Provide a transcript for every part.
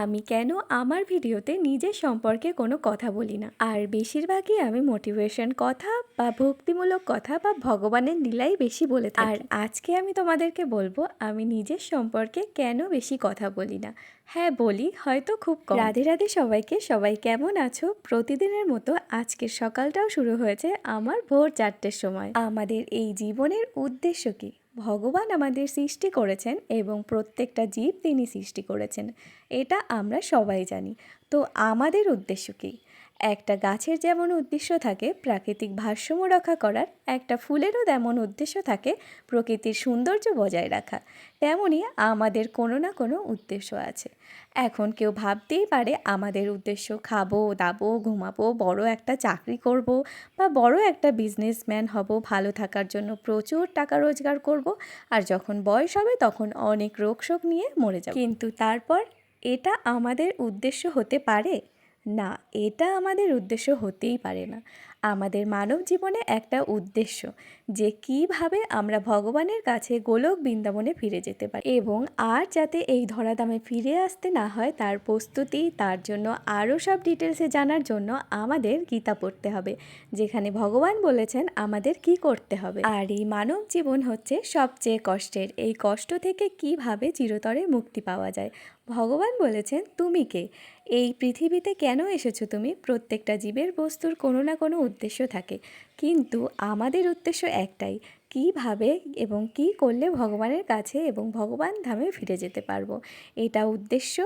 আমি কেন আমার ভিডিওতে নিজের সম্পর্কে কোনো কথা বলি না, আর বেশিরভাগই আমি মোটিভেশন কথা বা ভক্তিমূলক কথা বা ভগবানের লীলাই বেশি বলে থাকি। আর আজকে আমি তোমাদেরকে বলবো আমি নিজের সম্পর্কে কেন বেশি কথা বলি না। হ্যাঁ বলি, হয়তো খুব কম। রাধে রাধে সবাইকে। সবাই কেমন আছো? প্রতিদিনের মতো আজকের সকালটাও শুরু হয়েছে আমার ভোর 4টের সময়। আমাদের এই জীবনের উদ্দেশ্য কী? ভগবান আমাদের সৃষ্টি করেছেন এবং প্রত্যেকটা জীব তিনি সৃষ্টি করেছেন, এটা আমরা সবাই জানি। তো আমাদের উদ্দেশ্য কী? একটা গাছের যেমন উদ্দেশ্য থাকে প্রাকৃতিক ভারসাম্য রক্ষা করার, একটা ফুলেরও তেমন উদ্দেশ্য থাকে প্রকৃতির সৌন্দর্য বজায় রাখা। তেমনই আমাদের কোনো না কোনো উদ্দেশ্য আছে। এখন কেউ ভাবতেই পারে আমাদের উদ্দেশ্য খাবো দাবো ঘুমাবো, বড় একটা চাকরি করব, বা বড় একটা বিজনেসম্যান হব, ভালো থাকার জন্য প্রচুর টাকা রোজগার করব, আর যখন বয়স হবে তখন অনেক রোগশোক নিয়ে মরে যাব। কিন্তু তারপর এটা আমাদের উদ্দেশ্য হতে পারে না, এটা আমাদের উদ্দেশ্য হতেই পারে না। আমাদের মানব জীবনে একটা উদ্দেশ্য, যে কিভাবে আমরা ভগবানের কাছে গোলক বৃন্দাবনে ফিরে যেতে পারি, এবং আর যাতে এই ধরাধামে ফিরে আসতে না হয় তার প্রস্তুতি, তার জন্য আরও সব ডিটেলসে জানার জন্য আমাদের গীতা পড়তে হবে, যেখানে ভগবান বলেছেন আমাদের কি করতে হবে। আর এই মানব জীবন হচ্ছে সবচেয়ে কষ্টের, এই কষ্ট থেকে কিভাবে চিরতরে মুক্তি পাওয়া যায়। ভগবান বলেছেন তুমি কে, এই পৃথিবীতে কেন এসেছো তুমি। প্রত্যেকটা জীবের বস্তুর কোনো না কোনো উদ্দেশ্য থাকে, কিন্তু আমাদের উদ্দেশ্য একটাই, কিভাবে এবং কি করলে ভগবানের কাছে এবং ভগবান ধামে ফিরে যেতে পারবো, এটা উদ্দেশ্য।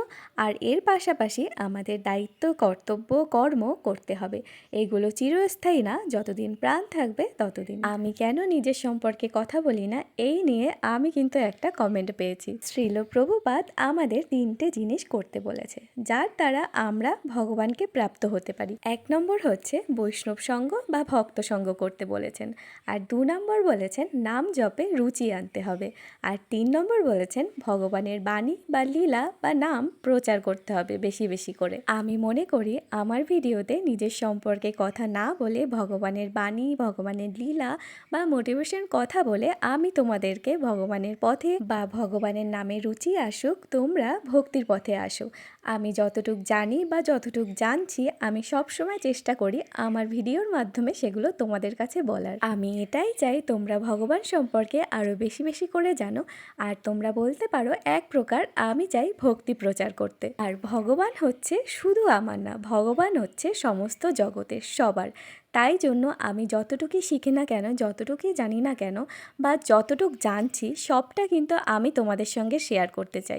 আর এর পাশাপাশি আমাদের দায়িত্ব কর্তব্য কর্ম করতে হবে, এগুলো চিরস্থায়ী না, যতদিন প্রাণ থাকবে ততদিন। আমি কেন নিজের সম্পর্কে কথা বলি না, এই নিয়ে আমি কিন্তু একটা কমেন্ট পেয়েছি। শ্রীল প্রভুপাদ আমাদের 3টে জিনিস করতে বলেছে যার দ্বারা আমরা ভগবানকে প্রাপ্ত হতে পারি। 1 নম্বর হচ্ছে বৈষ্ণব সঙ্গ বা ভক্ত সঙ্গ করতে বলেছেন, আর 2 নম্বর বলেছেন নাম জপে রুচি আনতে হবে, আর 3 নম্বর বলেছেন ভগবানের বাণী বা লীলা বা নাম প্রচার করতে হবে বেশি বেশি করে। আমি মনে করি আমার ভিডিওতে নিজের সম্পর্কে কথা না বলে ভগবানের বাণী, ভগবানের লীলা বা মোটিভেশন কথা বলে আমি তোমাদেরকে ভগবানের পথে বা ভগবানের নামে রুচি আসুক, তোমরা ভক্তির পথে আসো। আমি যতটুক জানি বা যতটুক জানছি আমি সবসময় চেষ্টা করি আমার ভিডিওর মাধ্যমে সেগুলো তোমাদের কাছে বলার। আমি এটাই চাই তোমরা ভগবান সম্পর্কে আরও বেশি বেশি করে জানো, আর তোমরা বলতে পারো এক প্রকার আমি চাই ভক্তি প্রচার করতে। আর ভগবান হচ্ছে শুধু আমার না, ভগবান হচ্ছে সমস্ত জগতের সবার। তাই জন্য আমি যতটুকুই শিখি না কেন, যতটুকুই জানি না কেন, বা যতটুক জানছি সবটা কিন্তু আমি তোমাদের সঙ্গে শেয়ার করতে চাই।